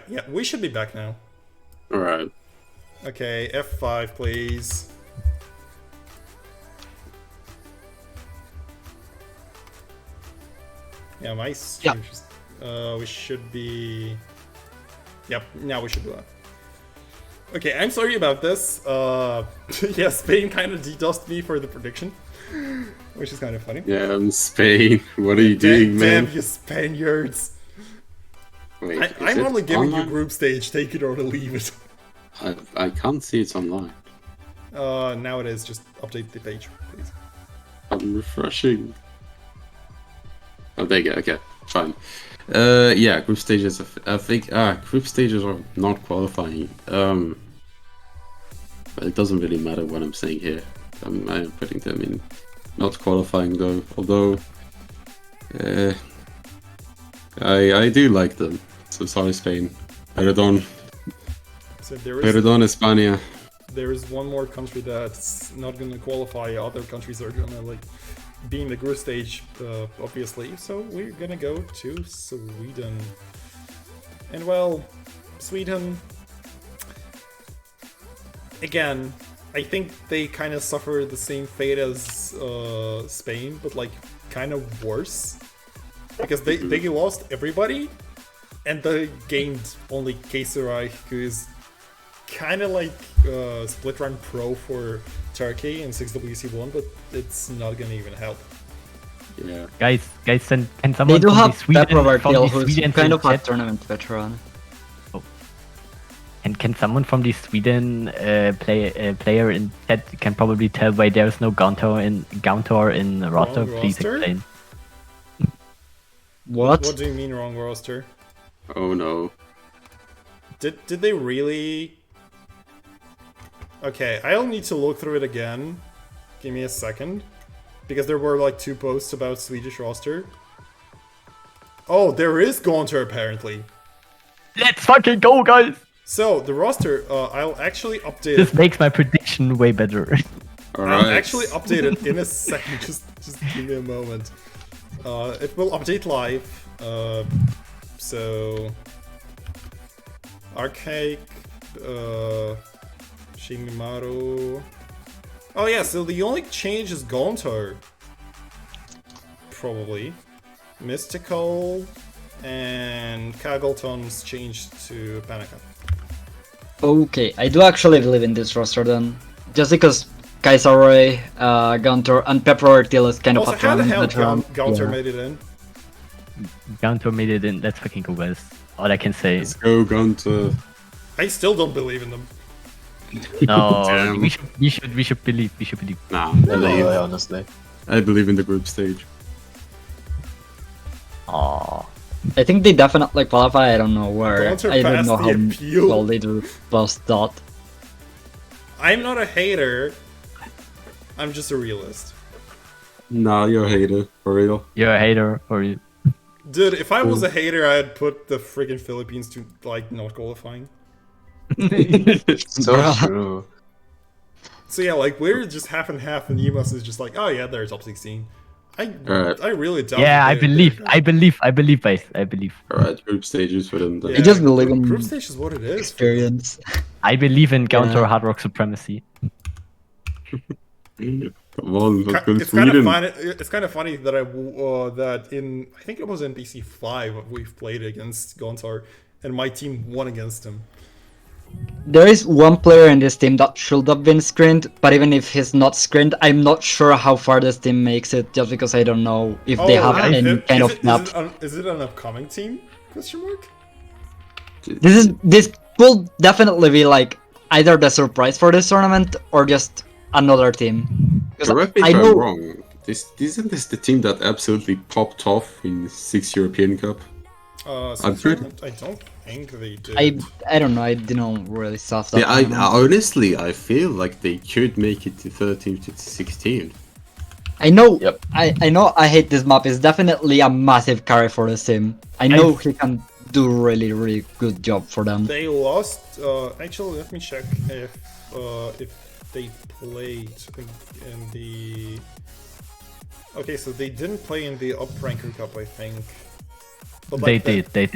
Yeah, we should be back now. Alright. Okay, F5, please. Yeah, my stream just, we should be... Yep, now we should do that. Okay, I'm sorry about this. Yeah, Spain kind of DDoSed me for the prediction, which is kind of funny. Yeah, Spain. What are you doing, man? Damn you Spaniards! Wait, I'm only giving online? you group stage, take it or leave it. I can't see it's online. Now it is, just update the page, please. I'm refreshing. Oh, there you go. Okay, fine. Yeah, group stages. I think group stages are not qualifying. But it doesn't really matter what I'm saying here. I'm putting them in not qualifying though. Although, I do like them. So sorry, Spain. Perdón. So there is Perdón, España. there is one more country that's not gonna qualify. Other countries are gonna like be in the group stage, obviously. So we're gonna go to Sweden. And well, Sweden. Again, I think they kind of suffer the same fate as Spain, but like kind of worse. Because they lost everybody, and they gained only Kaiserreich, who is kind of like split run pro for Turkey in 6WC1, but it's not gonna even help. Yeah. Guys, can They someone do from have the Sweden, Peprovartil, who's Sweden kind of a chat, tournament veteran. and can someone from the Sweden player in chat can probably tell why there's no Gauntor in roster? Wrong Please roster? explain. What? What do you mean wrong roster? Oh no. Did they really? Okay, I'll need to look through it again. Give me a second. Because there were like 2 posts about Swedish roster. Oh, there is Gaunter apparently. Let's fucking go, guys! So, the roster, I'll actually update This it. makes my prediction way better. Alright. I'll actually update it in a second. Just give me a moment. It will update live. So... Archaic... Shingimaru... Oh yeah, so the only change is Gaunter. Probably. Mystical... And Kagleton's changed to Panica. Okay, I do actually believe in this roster then. Just because Kaiserreich, Gunter, and Peprovartil is kind of Also, a how the tournament hell veteran. Gaunter Yeah. made it in? Gauntor made it in. Let's fucking go, guys. All I can say. Let's go, Gunter. I still don't believe in them. No, Damn. we should believe. We should believe. Nah, No, honestly. I believe in the group stage. Aww. I think they definitely qualify, I don't know where. Gaunter I don't passed know the how appeal. well they do past that. I'm not a hater. I'm just a realist. Nah, you're a hater, for real. You're a hater, or you? Dude, if I was a hater, I'd put the friggin' Philippines to, like, not qualifying. So true. So yeah, like, we're just half and half, and Yimas is just like, oh yeah, they're top 16. Alright. I really doubt Yeah, that I they- believe. they're- I believe, guys. I believe. Alright, group stages for them then. Yeah, I just believe in group stage is what it is. experience. I believe in Gauntor Yeah. Hard Rock supremacy. Come on, let's go to It's kind of Sweden. funny. It's kind of funny that that in I think it was in BC5 we've played against Gontar, and my team won against him. There is one player in this team that should have been screened, but even if he's not screened, I'm not sure how far this team makes it, just because I don't know if they have yeah, any kind of map. Is it an upcoming team? Question mark. This will definitely be like either the surprise for this tournament or just another team. Because Correct me I if I'm know wrong. Isn't this the team that absolutely popped off in 6 European Cup? So pretty- I don't think they did. I don't know. I didn't really stuff that. Yeah, honestly, I feel like they could make it to 13th to 16th. I know. Yep. I know. I hate this map. It's definitely a massive carry for this team. I know he can do really good job for them. They lost. Actually, let me check if they played in the. Okay, so they didn't play in the Up Ranker Cup, I think. But They like did. They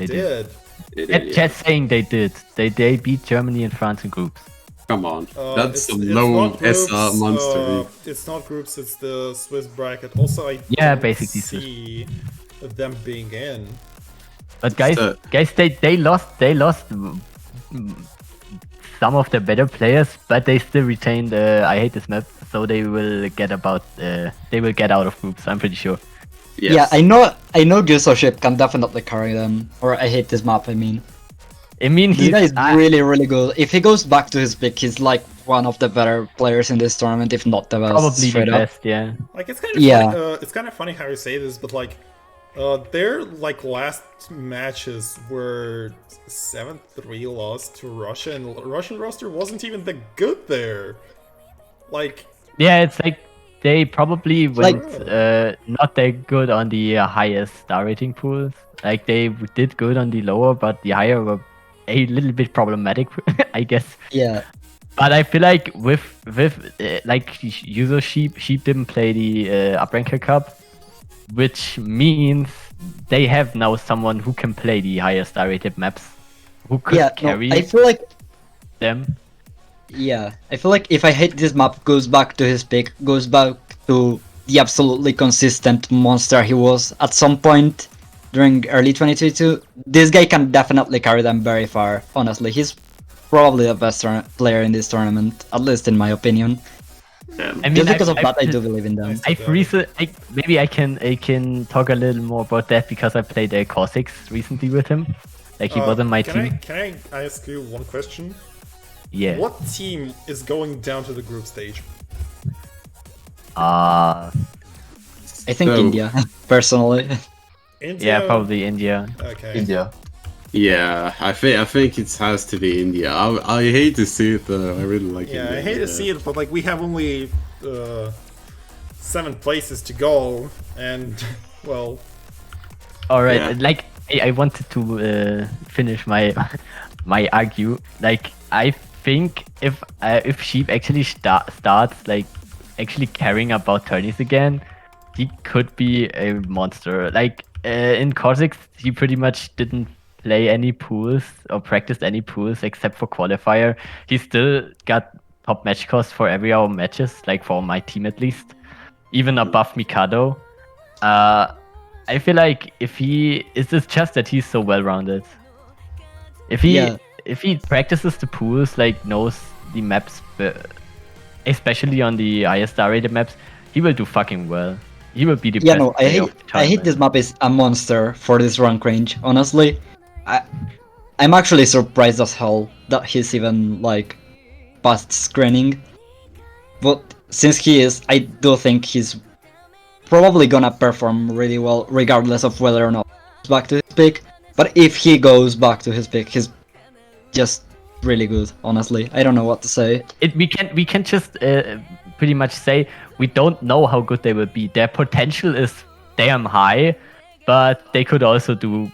did. Just saying they did. They beat Germany and France in groups. Come on, that's a it's low not groups, SR monster. it's not groups, it's the Swiss bracket. Also, I Yeah, don't basically see them being in. But guys, So- they lost some of the better players, but they still retained. I hate this map, so they will get out of groups. I'm pretty sure. Yes. Yeah, I know Gusoship can definitely carry them. Or I hate this map, I mean. I mean, This guy is really, really good. If he goes back to his pick, he's like one of the better players in this tournament, if not the best. probably the straight up. best. Yeah. Like it's kind of Yeah. funny, it's kind of funny how you say this, but like their like last matches were 7-3 loss to Russia, and Russian roster wasn't even that good there. Like Yeah, it's like they probably Like- went not that good on the highest star rating pools. Like they did good on the lower, but the higher were a little bit problematic, I guess. Yeah. But I feel like with like user Sheep didn't play the Upranker Cup, which means they have now someone who can play the higher star rated maps, who could Yeah, no, carry I feel like them. Yeah, I feel like if I hate this map, goes back to his pick, goes back to the absolutely consistent monster he was at some point during early 2022. This guy can definitely carry them very far, honestly. He's probably the best player in this tournament, at least in my opinion. Yeah. I mean, Just because of I've- that, I do believe in them. Maybe I can talk a little more about that because I played Corsair recently with him. Like he was on my team. Can I ask you one question? Yeah. What team is going down to the group stage? I think So- India, personally. India? Yeah, probably India. Okay. India. Yeah, I think it has to be India. I hate to see it though. I really like Yeah, India. I hate to see it, but like we have only 7 places to go, and well, All right. Yeah. Like I wanted to finish my my argue. Like I think if Sheep actually starts like actually caring about tourneys again, he could be a monster. Like in Corsair, he pretty much didn't play any pools or practice any pools except for qualifier. He still got top match cost for every hour matches, like for my team at least, even above Mikado. I feel like it's just that he's so well rounded. If he practices the pools, like knows the maps, especially on the highest star rated maps, he will do fucking well. He will be the Yeah, best no, player of the I hate tournament. this map is a monster for this rank range, honestly. I'm actually surprised as hell that he's even like past screening. But since he is, I do think he's probably gonna perform really well regardless of whether or not he goes back to his pick. But if he goes back to his pick, he's just really good, honestly. I don't know what to say. We can just pretty much say we don't know how good they will be. Their potential is damn high, but they could also do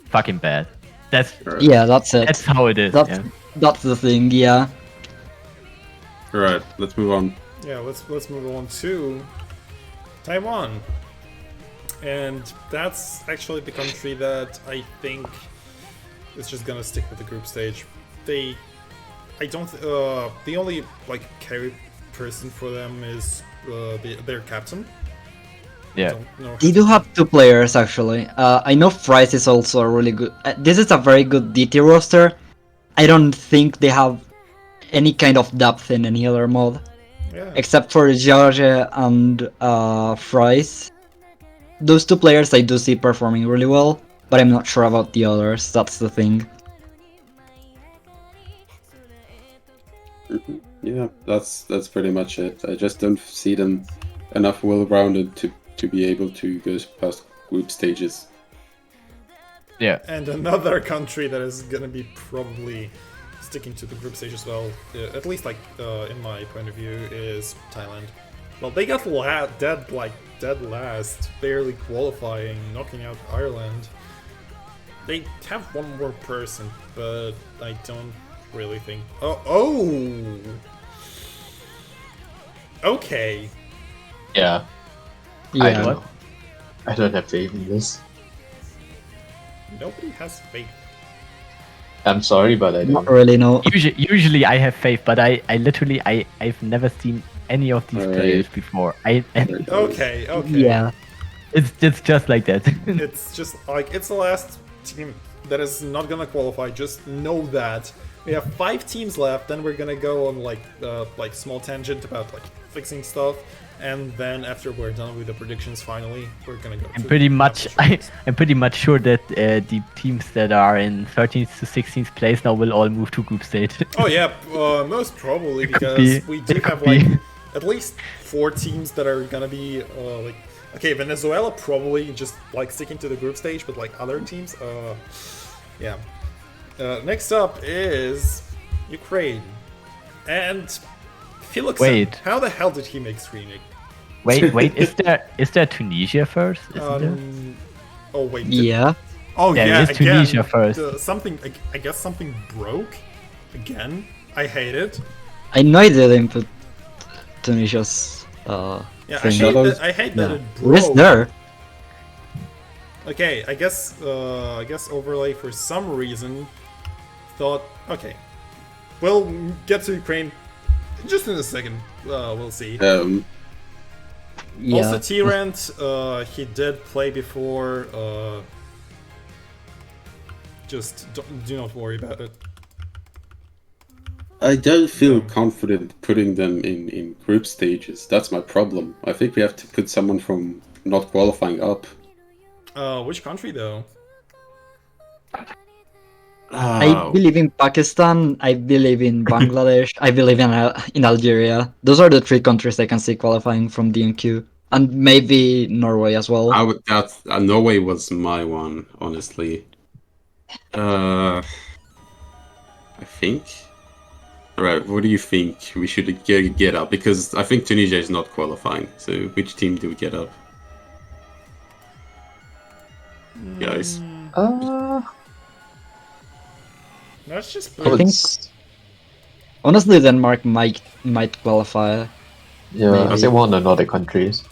fucking bad. That's Yeah, that's it. that's how it is. That's Yeah. that's the thing, yeah. Alright, let's move on. yeah, let's move on to Taiwan, and that's actually the country that I think is just gonna stick with the group stage. The only like carry person for them is their captain. Yeah. Don't know. They do have 2 players actually. I know Fries is also a really good. This is a very good DT roster. I don't think they have any kind of depth in any other mod Yeah. except for George and Fries. Those 2 players I do see performing really well, but I'm not sure about the others. That's the thing. Yeah, that's pretty much it. I just don't see them enough well-rounded to be able to go past group stages. Yeah. And another country that is gonna be probably sticking to the group stage as well, at least like in my point of view, is Thailand. Well, they got dead last, barely qualifying, knocking out Ireland. They have one more person, but I don't really think. Oh. Okay. Yeah. Yeah. I don't know. I don't have faith in this. Nobody has faith. I'm sorry, but I Not don't. really, no. Usually I have faith, but I've never seen any of these players Right. before. Okay, okay. Yeah. It's just like that. It's just like it's the last team that is not gonna qualify. Just know that we have 5 teams left. Then we're gonna go on like small tangent about like fixing stuff, and then after we're done with the predictions, finally we're gonna go. I'm to pretty the much predictions. I'm pretty much sure that the teams that are in 13th to 16th place now will all move to group stage. Oh yeah, most probably It could because be- we do it have could like be. at least 4 teams that are gonna be like. Okay, Venezuela probably just like sticking to the group stage, but like other teams, yeah. Next up is Ukraine, and Felix. Wait. How the hell did he make screening? Wait, is there Tunisia first? Isn't there? Oh wait. Yeah. Oh There yeah. is Again, Tunisia first. Something. I guess something broke. Again, I hate it. I know I didn't put Tunisia's Yeah, thing. I hate that Yeah. it What is broke. there? Okay, I guess Overlay for some reason thought, okay, we'll get to Ukraine just in a second. We'll see. Um, Yeah. Also, Tyrant, he did play before. Just do not worry about it. I don't feel confident putting them in group stages. That's my problem. I think we have to put someone from not qualifying up. Which country though? I believe in Pakistan, I believe in Bangladesh, I believe in Algeria. Those are the 3 countries I can see qualifying from DNQ. And maybe Norway as well. I would that Norway was my one, honestly. I think. Alright, what do you think we should get up? Because I think Tunisia is not qualifying. So which team do we get up? Guys. Let's just I put. would think- s- Honestly, Denmark might qualify. yeah, I maybe. say one of the Nordic countries.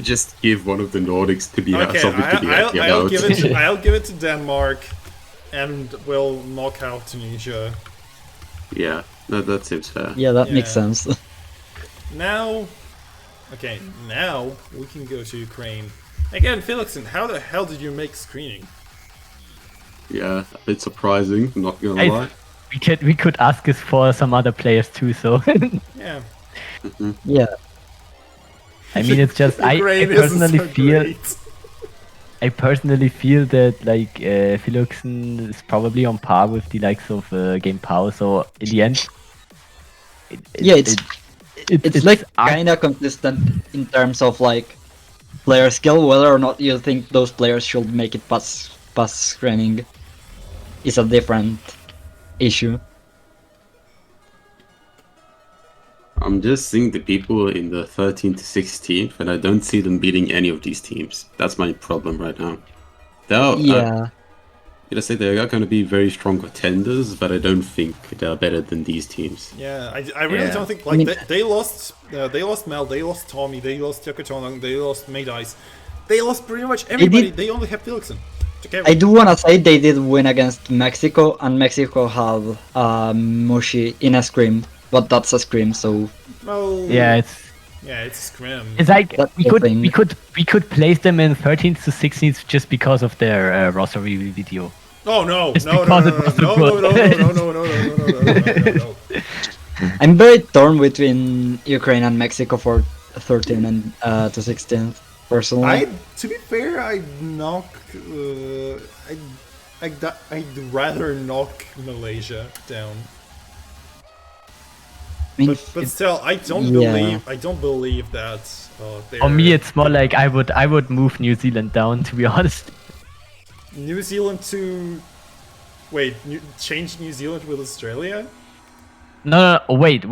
Just give one of the Nordics to be Okay, something to be happy I'll about. give it. I'll give it to Denmark, and we'll knock out Tunisia. Yeah, that seems fair. Yeah, that makes Yeah. sense. Now, okay, now we can go to Ukraine. Again, Felixson, how the hell did you make screening? Yeah, a bit surprising, I'm not gonna I- lie. We could ask this for some other players too. So Yeah. Yeah. I mean, it's just I Ukraine is personally so feel great. that like Philuxen is probably on par with the likes of Game Power. So in the end, Yeah, it's it's like kind of consistent in terms of like player skill. Whether or not you think those players should make it past screening is a different issue. I'm just seeing the people in the 13th to 16th, and I don't see them beating any of these teams. That's my problem right now. They're, Yeah. I say they are going to be very strong contenders, but I don't think they're better than these teams. Yeah, I really Yeah. don't think I like mean- they lost Mel, they lost Tommy, they lost Yakutonang, they lost Maydice, they lost pretty much everybody. They only have Felixson. Okay, I do wanna say they did win against Mexico, and Mexico have Moshi in a scrim, but that's a scrim, so well, yeah, it's scrim. it's like That's we the could thing. we could place them in 13th to 16th just because of their roster review video. Oh no, It's no, no, because no, it was no, so no, good. no, no, no, no, no, no, no, no, no, no. I'm very torn between Ukraine and Mexico for 13 and to 16th. Personally, To be fair, I'd rather knock Malaysia down. I mean, But still, I don't Yeah. believe that. They're For me, it's more like I would move New Zealand down, to be honest. New Zealand to. Wait, change New Zealand with Australia? No, wait.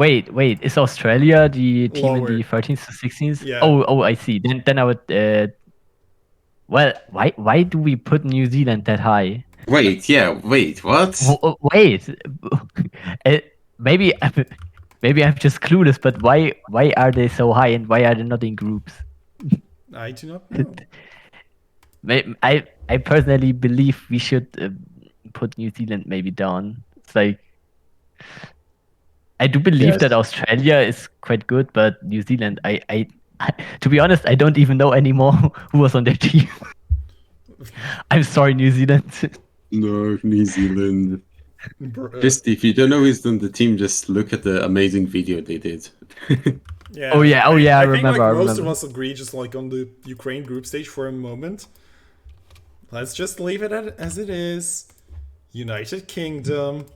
Is Australia the team Lower. in the 13th to 16th? Yeah. Oh, I see. Then I would. Well, why do we put New Zealand that high? Wait, what? Wait, maybe I'm just clueless. But why are they so high and why are they not in groups? I do not know. I personally believe we should put New Zealand maybe down. It's like I do believe Yes. that Australia is quite good, but New Zealand, to be honest, I don't even know anymore who was on their team. I'm sorry, New Zealand. No, New Zealand. Br- Just if you don't know who's on the team, just look at the amazing video they did. Yeah. Oh, yeah, I I think remember, I like most of remember. us agree, just like on the Ukraine group stage for a moment. Let's just leave it as it is. United Kingdom.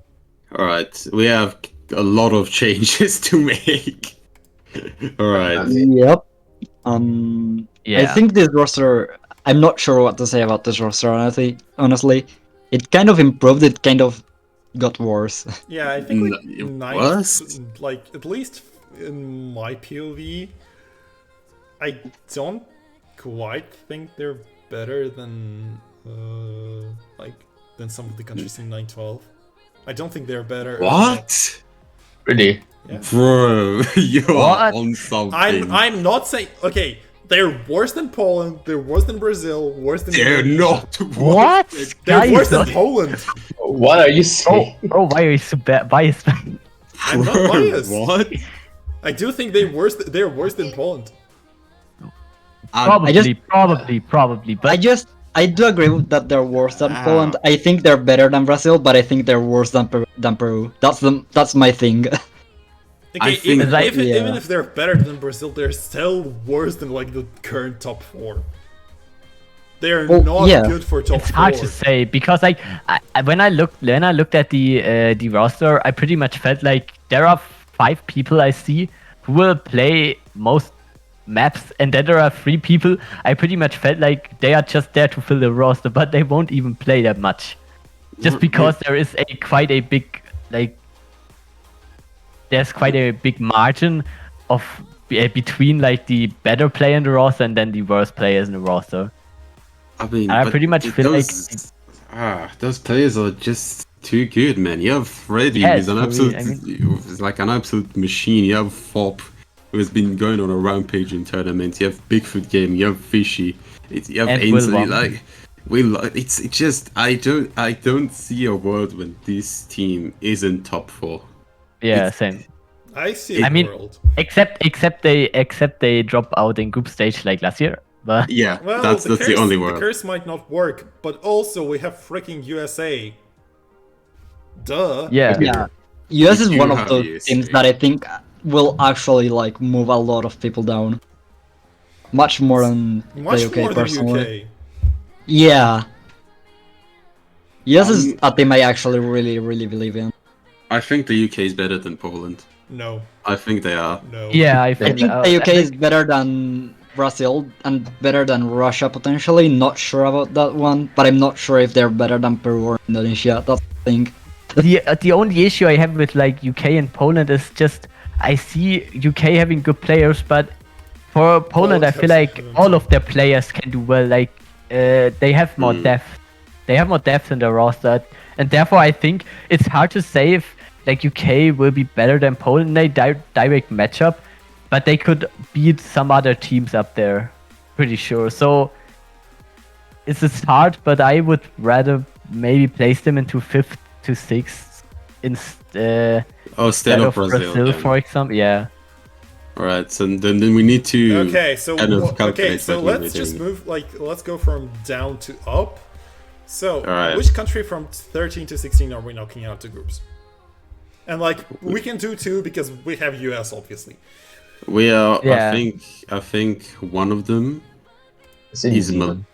All right, we have a lot of changes to make. All right. Yep. Yeah. I think this roster. I'm not sure what to say about this roster. Honestly, it kind of improved. It kind of got worse. Yeah, I think like Worst? like at least in my POV, I don't quite think they're better than than some of the countries in 912. I don't think they're better. What? Really? Bro, you are What? on something. I'm not saying okay. They're worse than Poland. They're worse than Brazil. Worse than They're not. What? They're Guys, worse than don't- Poland. What are you saying? Oh, why are you so biased? I'm not Bro, biased. What? I do think they're worse than Poland. Probably, probably. But I do agree with that they're worse than Ah. Poland. I think they're better than Brazil, but I think they're worse than Peru. That's my thing. Okay, think- even if they're better than Brazil, they're still worse than like the current top four. They're Well, not yeah. good for top it's four. hard to say because like when I looked at the roster, I pretty much felt like there are 5 people I see who will play most maps, and then there are 3 people I pretty much felt like they are just there to fill the roster, but they won't even play that much, just because there is quite a big like there's quite a big margin of between like the better player in the roster and then the worst players in the roster. I mean, I but pretty much feel like- those players are just too good, man. You have Freddy, Yeah, who's an it's absolute, really- who's like an absolute machine. You have Fop, who has been going on a rampage in tournaments. You have Bigfoot Game. You have Fishy. You have And Ainsley. Will Like, it's just I don't see a world when this team isn't top 4. Yeah, same. I see I a mean- world. Except they drop out in group stage like last year. But Yeah, Well, that's the only The world. curse might not work, but also we have freaking USA. Duh. yeah, Yeah, US is You one of have those USA. teams that I think will actually like move a lot of people down. Much more than Much the UK more than personally. UK. Yeah. US is a team I actually really believe in. I think the UK is better than Poland. No, I think they are. no. yeah. I I think, think the UK is better than Brazil and better than Russia potentially. Not sure about that one, but I'm not sure if they're better than Peru or Indonesia. That's the thing. the only issue I have with like UK and Poland is just I see UK having good players, but for Poland I feel like all of their players can do well. Like they have more depth. They have more depth in their roster, and therefore I think it's hard to say if like UK will be better than Poland in a direct matchup, but they could beat some other teams up there, pretty sure. So it's hard, but I would rather maybe place them into 5th to 6th instead Instead of of Brazil, Brazil. for example. Yeah. Alright, so then we need to. Okay, so kind of okay, calculate so what we're let's just doing. move let's go from down to up. So, Alright. which country from 13 to 16 are we knocking out to groups? And like we can do 2 because we have US obviously. We are. Yeah. I think one of them It's in New is Zealand.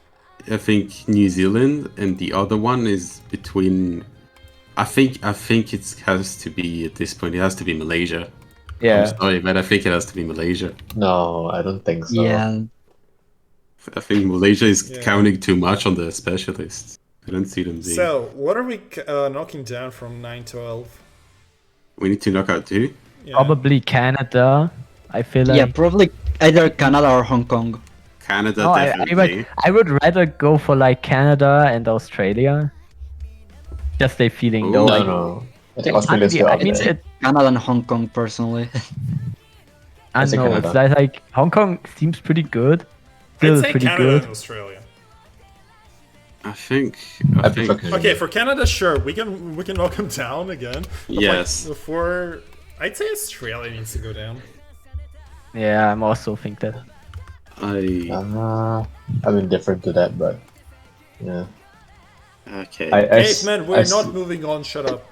I think New Zealand, and the other one is between. I think it has to be at this point. It has to be Malaysia. Yeah. I'm sorry, but I think it has to be Malaysia. No, I don't think so. Yeah. I think Malaysia is Yeah. counting too much on the specialists. I don't see them being. So, what are we knocking down from 9-12? We need to knock out 2. Yeah. Probably Canada. I feel like. Yeah, probably either Canada or Hong Kong. Canada No, definitely. I would rather go for like Canada and Australia. Just a feeling Ooh. though. No, I- no. I think Australia's still I up mean, there. Canada and Hong Kong personally. I I'd say know Canada. it's like Hong Kong seems pretty good. I'd Still say pretty Canada good. and Australia. I think. I prefer Canada. Okay, for Canada, sure, we can knock them down again. But Yes. Like, for I'd say Australia needs to go down. Yeah, I'm also think that. I'm indifferent to that, but yeah. Okay. Hey, man, we're not moving on. Shut up.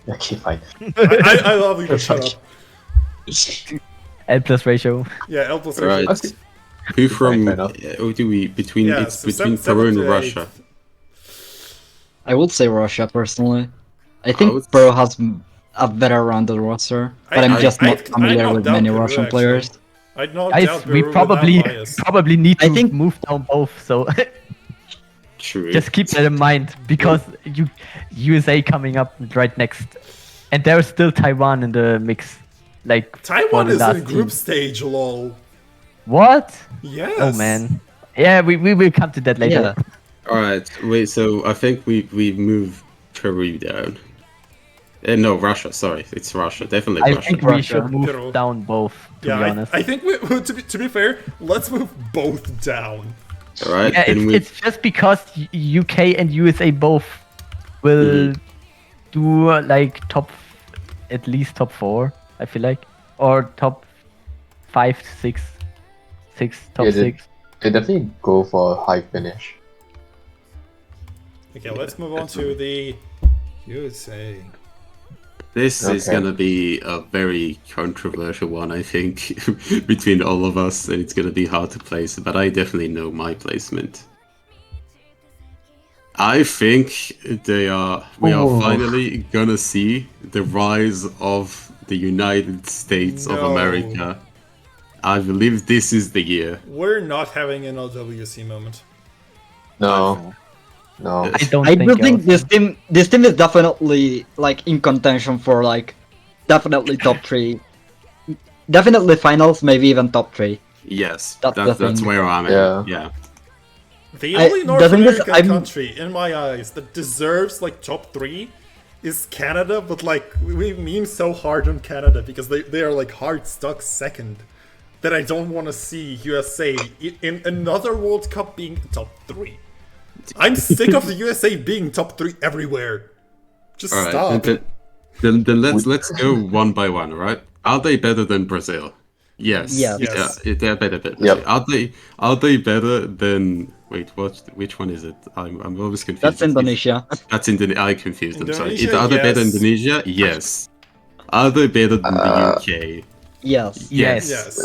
Okay, fine. I love you, but shut up. L plus ratio. Yeah, L plus Right. ratio. Who from? Fair enough. Who do we between? Yeah, it's so between seven Peru and to eight. Russia. I would say Russia personally. I think would- Peru has a better rounded roster, but I'm just not familiar knocked with down many Peru, Russian actually. players. I'd knock Guys, down we Peru probably without bias. probably need to I think- move down both. So True. just keep that in mind because USA coming up right next, and there's still Taiwan in the mix. Like for Taiwan the is last in group team. stage, lol. What? Yes. Oh man. Yeah, we will come to that later. Yeah. All right. Wait. So I think we move Peru down. No, Russia. Sorry, it's Russia. Definitely I Russia. think we Russia. should move Peru. down both. To Yeah, be honest. I think we, to be fair, let's move both down. All right. Yeah, then it's just because UK and USA both will do like at least top 4, I feel like, or top 5, 6, top Yeah, 6. They definitely go for a high finish. Okay, let's move on to the USA. This is Okay. gonna be a very controversial one, I think, between all of us, and it's gonna be hard to place. But I definitely know my placement. I think we are finally gonna see the rise of the United States of No. America. I believe this is the year. We're not having an LWC moment. No. No. I don't I think, do think also. this team is definitely like in contention for like definitely top 3. Definitely finals, maybe even top 3. Yes, That's the that's thing. where I'm at. Yeah. Yeah. The I- only North the thing is, American I'm- country, in my eyes, that deserves like top 3 is Canada, but like we meme so hard on Canada because they are like hard stuck second that I don't want to see USA in another World Cup being top 3. I'm sick of the USA being top 3 everywhere. Just All right. stop. Then let's go one by one. All right. Are they better than Brazil? Yes. Yes. Yes. Yeah, they're better than Yep. Brazil. Are they better than? Wait, which one is it? I'm always confused. That's Indonesia. That's Indonesia. I confused them. Sorry. Indonesia, Are they better than yes. Indonesia? Yes. Are they better than the UK? Yes. Yes. Yes.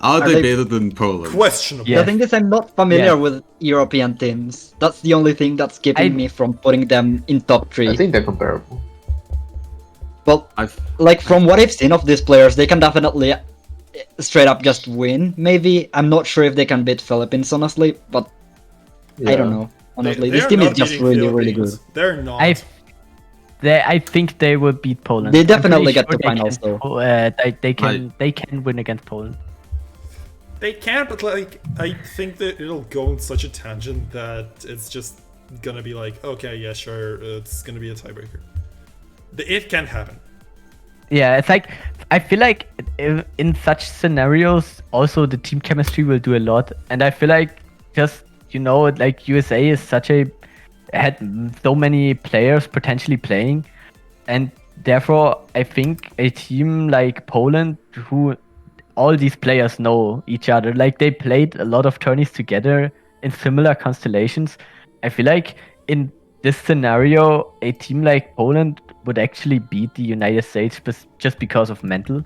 Are they they- better than Poland? Questionable. Yeah. The thing is, I'm not familiar Yeah. with European teams. That's the only thing that's keeping I- me from putting them in top 3. I think they're comparable. Well, I've like from what I've seen of these players, they can definitely straight up just win. Maybe I'm not sure if they can beat Philippines, honestly, but I don't know. Honestly, They this are team is not just beating really, really good. Philippines. They're not. I think they will beat Poland. They I'm definitely pretty get to they finals, can- though. they can win against Poland. They can, but like I think that it'll go in such a tangent that it's just gonna be like, okay, yeah, sure, it's gonna be a tiebreaker. It can happen. Yeah, it's like I feel like in such scenarios, also the team chemistry will do a lot, and I feel like just like USA is had so many players potentially playing, and therefore I think a team like Poland, who all these players know each other, like they played a lot of tourneys together in similar constellations. I feel like in this scenario, a team like Poland would actually beat the United States just because of mental.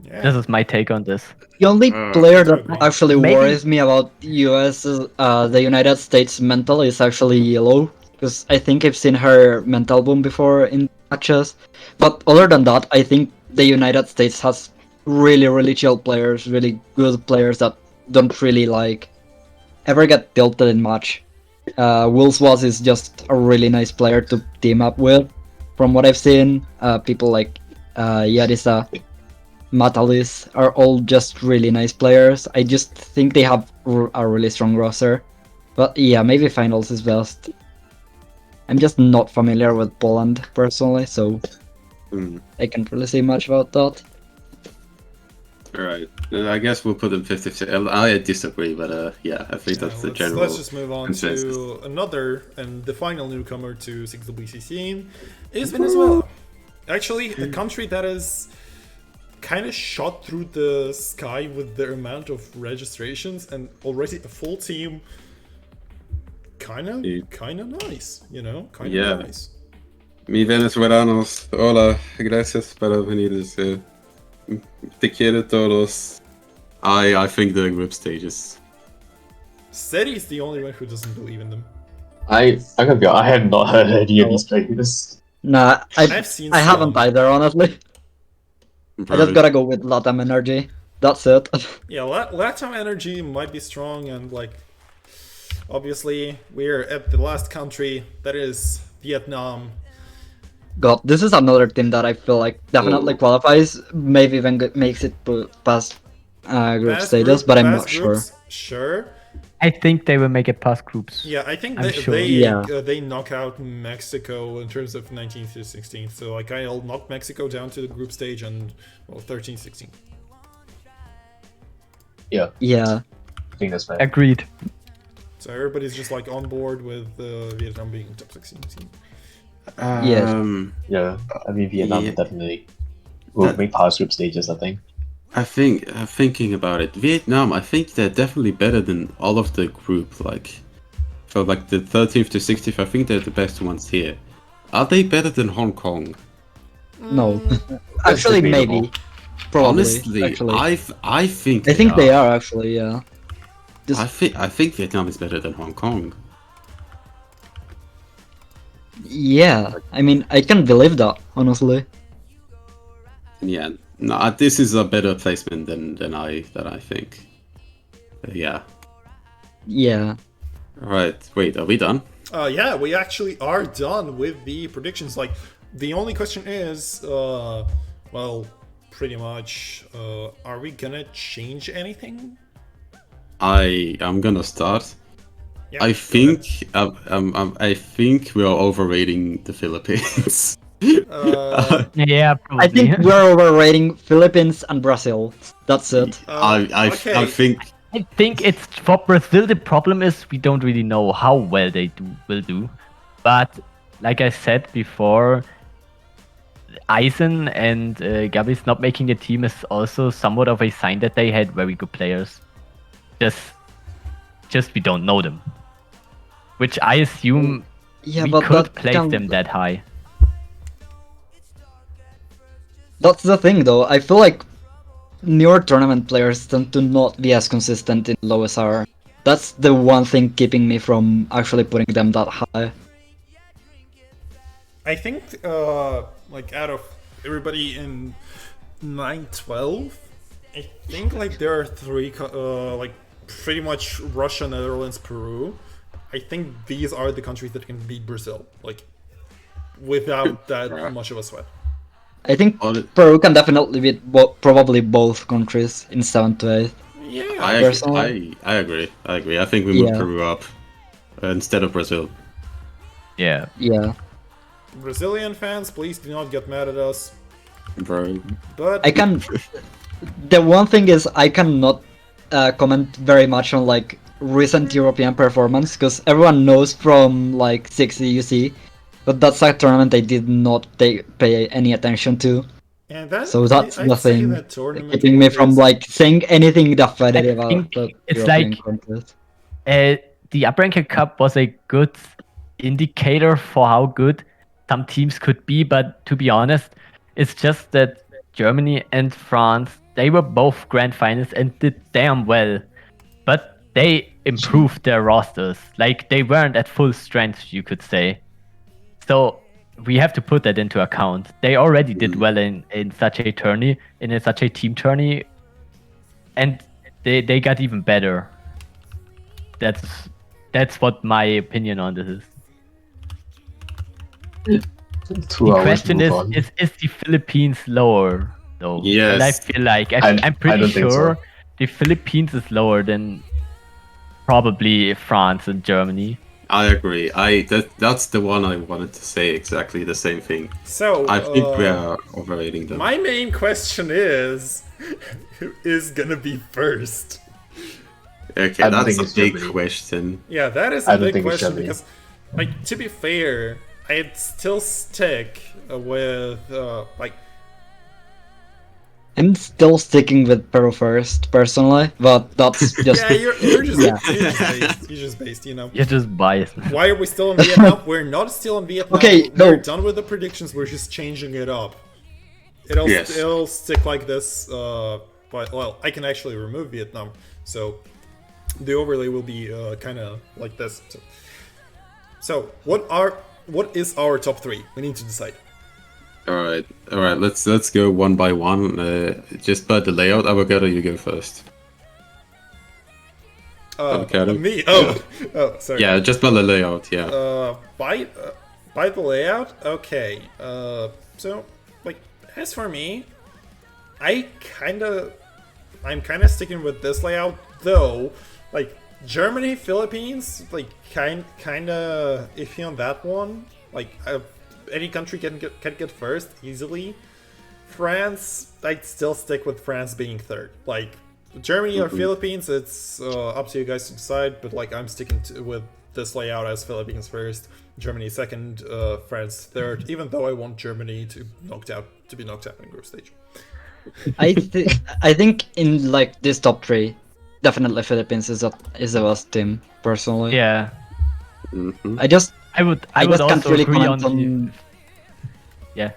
Yeah. This is my take on this. The only player that agree. actually Maybe- worries me about the United States mental is actually Yellow, because I think I've seen her mental boom before in matches. But other than that, I think the United States has really, really chill players, really good players that don't really ever get tilted in match. Wills Was is just a really nice player to team up with. From what I've seen, people like Yarisa, Matalis are all just really nice players. I just think they have a really strong roster. But yeah, maybe finals is best. I'm just not familiar with Poland personally, so I can't really say much about that. Alright. I guess we'll put them 50-50. I disagree, but yeah, I think that's the let's, general. let's just move on consensus. to another and the final newcomer to 6WC scene is Venezuela. Actually, a country that is kind of shot through the sky with the amount of registrations and already a full team. Kind of nice, you know, kind of Yeah. nice. Mi venezolanos, hola, gracias por venir. Te quiero todos. I think the group stages. Seti is the only one who doesn't believe in them. I gotta be honest, I have not heard any of these players. Nah, I've seen I haven't some. either, honestly. I just gotta go with Latam Energy. That's it. Yeah, Latam Energy might be strong, and like, obviously, we're at the last country, that is Vietnam. God, this is another team that I feel like definitely Ooh. qualifies, maybe even makes it past group Past stages, group- but I'm past not sure. groups, Sure. I think they will make it past groups. Yeah, I think I'm they sure. Yeah. they knock out Mexico in terms of 19th to 16th. So like I'll knock Mexico down to the group stage and well 13th, 16th. Yeah, Yeah, I think that's fair. Agreed. So everybody's just like on board with Vietnam being top 16 team. Yeah, I mean Vietnam Yeah. definitely will That- make past group stages, I think. I think thinking about it, Vietnam. I think they're definitely better than all of the group. Like, for like the 13th to 60th, I think they're the best ones here. Are they better than Hong Kong? no. Actually, debatable. maybe. Probably. Honestly, actually. I think I think they are actually, yeah. I think Vietnam is better than Hong Kong. Yeah, I mean, I can believe that, honestly. Yeah, no, this is a better placement than I think. Yeah. Yeah. Right. Wait, are we done? Yeah, we actually are done with the predictions. Like, the only question is, well, pretty much, are we gonna change anything? I'm gonna start. Yeah, I go think I think we are overrating the Philippines. ahead. Yeah, probably. I think we're overrating Philippines and Brazil. That's it. I okay. think I think it's for Brazil. The problem is we don't really know how well they will do. But like I said before, Eisen and Gabi's not making the team is also somewhat of a sign that they had very good players. Just we don't know them. Which I assume Yeah, we but could that place them that high. That's the thing, though. I feel like newer tournament players tend to not be as consistent in low SR. That's the one thing keeping me from actually putting them that high. I think, like, out of everybody in 9-12, I think, like, there are three, like, pretty much Russia, Netherlands, Peru. I think these are the countries that can beat Brazil, like, without that much of a sweat. I think on it- Peru can definitely beat probably both countries in 7 to 8. Yeah, Personally- I agree. I think we move Yeah. Peru up instead of Brazil. Yeah. Yeah. Brazilian fans, please do not get mad at us. Bro. But I can. The one thing is, I cannot comment very much on like recent European performance because everyone knows from like 6EUC, but that's a tournament I did not pay any attention to. and that, So that's I'd the say thing that tournament keeping me from is- like saying anything definitive about think the it's European like- contest. The Upper Ranker Cup was a good indicator for how good some teams could be, but to be honest, it's just that Germany and France, they were both grand finalists and did damn well, but they improved their rosters. Like, they weren't at full strength, you could say. So we have to put that into account. They already did well in such a tourney, in such a team tourney, and they got even better. That's what my opinion on this is. 2 The hours question move on. is the Philippines lower though? Yes. And I feel like I I'm pretty don't think sure so. the Philippines is lower than probably France and Germany. I agree. That's the one I wanted to say exactly the same thing. So I think we are overrating them. my main question is, who is gonna be first? Okay, I don't that's think a it's big Germany. question. Yeah, that is I a don't big think it's question Germany. because, like, to be fair, I'd still stick with like. I'm still sticking with Peru first, personally, but that's just Yeah, you're just Yeah. you're just based, you know. You're just biased. Why are we still in Vietnam? We're not still in Vietnam. Okay, we're no. done with the predictions. We're just changing it up. It'll Yes. it'll stick like this. But well, I can actually remove Vietnam, so the overlay will be kind of like this. So what is our top 3? We need to decide. All right. Let's go one by one. Just by the layout, Avocado, you go first. Avocado. Me? Oh, oh, sorry. Yeah, just by the layout. Yeah. By the layout. Okay. So like as for me, I'm kind of sticking with this layout though. Like Germany, Philippines, like kind of iffy on that one. Like any country can get first easily. France, I'd still stick with France being third. Like Germany or Philippines, it's up to you guys to decide. But like I'm sticking with this layout as Philippines first, Germany second, France third. Even though I want Germany to be knocked out in group stage. I think in like this top 3, definitely Philippines is the best team, personally. Yeah, Mhm. I just I would just can't also really agree on comment the. Yeah,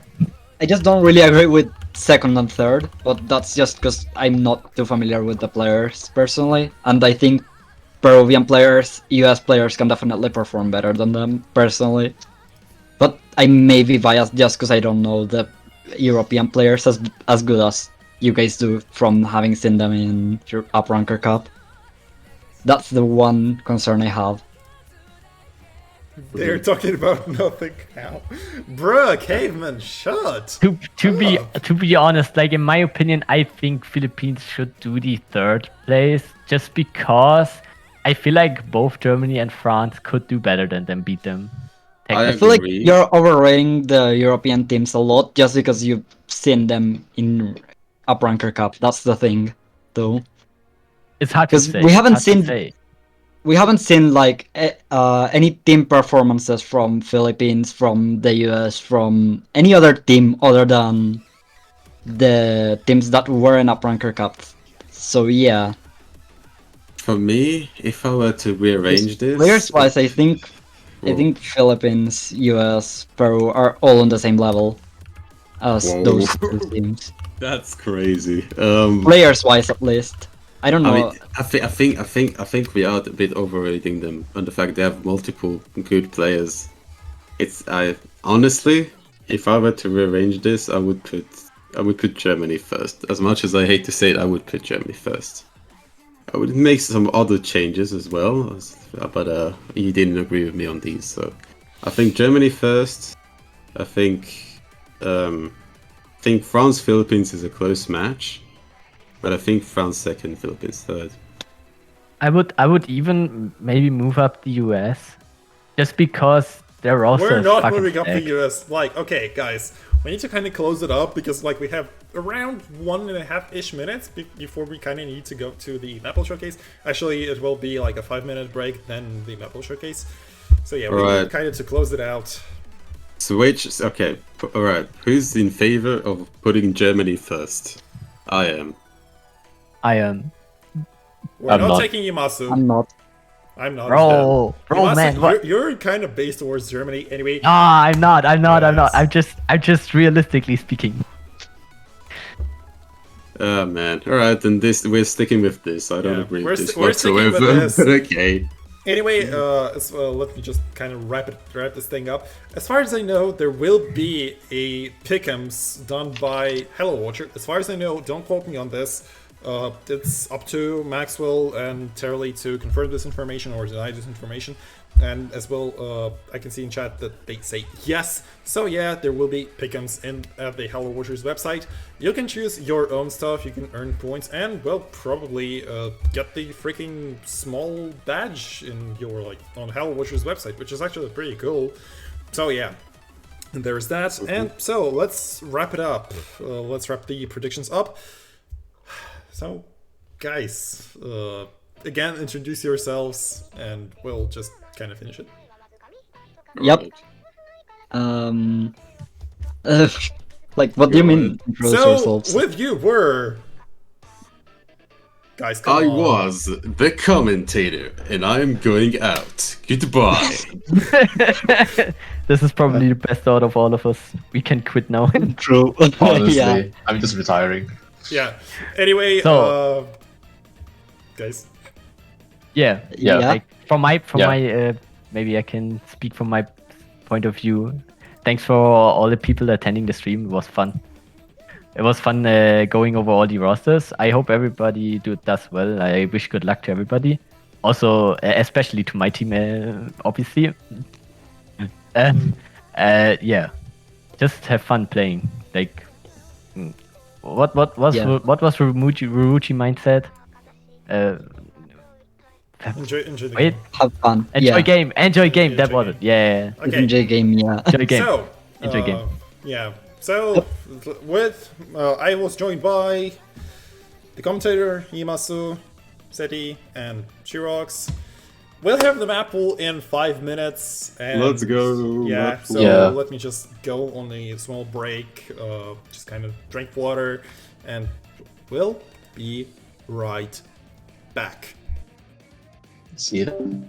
I just don't really agree with second and third, but that's just because I'm not too familiar with the players personally, and I think Peruvian players, US players can definitely perform better than them personally. But I may be biased just because I don't know the European players as good as you guys do from having seen them in your Up Ranker Cup. That's the one concern I have. They're talking about nothing now. Bruh, caveman, shut! to be honest, like in my opinion, I think Philippines should do the third place just because I feel like both Germany and France could do better than them, beat them. I I feel like agree. you're overrating the European teams a lot just because you've seen them in Up Ranker Cup. That's the thing, though. It's hard to 'Cause say. we haven't it's hard to seen- say. We haven't seen like any team performances from Philippines, from the US, from any other team other than the teams that were in Up Ranker Cup. So yeah, For me, if I were to rearrange this, players-wise, I think Whoa. Philippines, US, Peru are all on the same level as Whoa. those two teams. That's crazy. Players-wise, at least. I don't know. I mean, I think we are a bit overrating them on the fact they have multiple good players. I honestly, if I were to rearrange this, I would put Germany first. As much as I hate to say it, I would put Germany first. I would make some other changes as well, but you didn't agree with me on these, so I think Germany first. I think France Philippines is a close match. But I think France second, Philippines third. I would even maybe move up the US just because they're also We're not fucking moving up the stacked. US. Like, okay, guys, we need to kind of close it up because, like, we have around 1.5-ish minutes before we kind of need to go to the Maple Showcase. Actually, it will be like a 5-minute break, then the Maple Showcase. So yeah, we need Alright. kind of to close it out. Switch. Okay. All right. Who's in favor of putting Germany first? I am. I am. We're I'm not not. taking Yamasu. I'm not. I'm not. Bro, Yamasu, man, what? You're kind of based towards Germany anyway. No, I'm not. I'm not. Yes. I'm just realistically speaking. Oh man. All right. Then we're sticking with this. I don't Yeah, agree we're with this st- we're sticking with whatsoever. this. But okay. Anyway, let me just kind of wrap this thing up. As far as I know, there will be a pick'ems done by Hello Watcher. As far as I know, don't quote me on this. It's up to Maxwell and Terley to confirm this information or deny this information. And as well, I can see in chat that they say yes. So yeah, there will be pick'ems at the Hello Watchers website. You can choose your own stuff, you can earn points, and well, probably get the freaking small badge in your on Hello Watchers website, which is actually pretty cool. So yeah, there's that. And so let's wrap it up. Let's wrap the predictions up. So, guys, again, introduce yourselves, and we'll just kind of finish it. Yep. Alright. Like, what do you Go mean? ahead. Introduce So, yourselves. with you were... Guys, come I on. was the commentator, and I'm going out. Goodbye. This is probably the best out of all of us. We can quit now. True. Honestly, yeah. I'm just retiring. Yeah. Anyway, So- guys. Yeah. Yeah. Like from my Yeah. maybe I can speak from my point of view. Thanks for all the people attending the stream. It was fun. It was fun going over all the rosters. I hope everybody does well. I wish good luck to everybody. Also, especially to my team, obviously. Yeah, just have fun playing. Like, what was Yeah. Ruruchi mindset? Enjoy the Wait, game. Have fun. enjoy yeah. game. Enjoy game. That Enjoy was game. it. Yeah. Okay. Enjoy game, yeah. Enjoy game. So, Enjoy game. Yeah. So, I was joined by the commentator, Imasu, Seti, and Shirox. We'll have the map pool in 5 minutes. And Let's go. Yeah, map so pool. Yeah. let me just go on a small break, just kind of drink water, and we'll be right back. See you.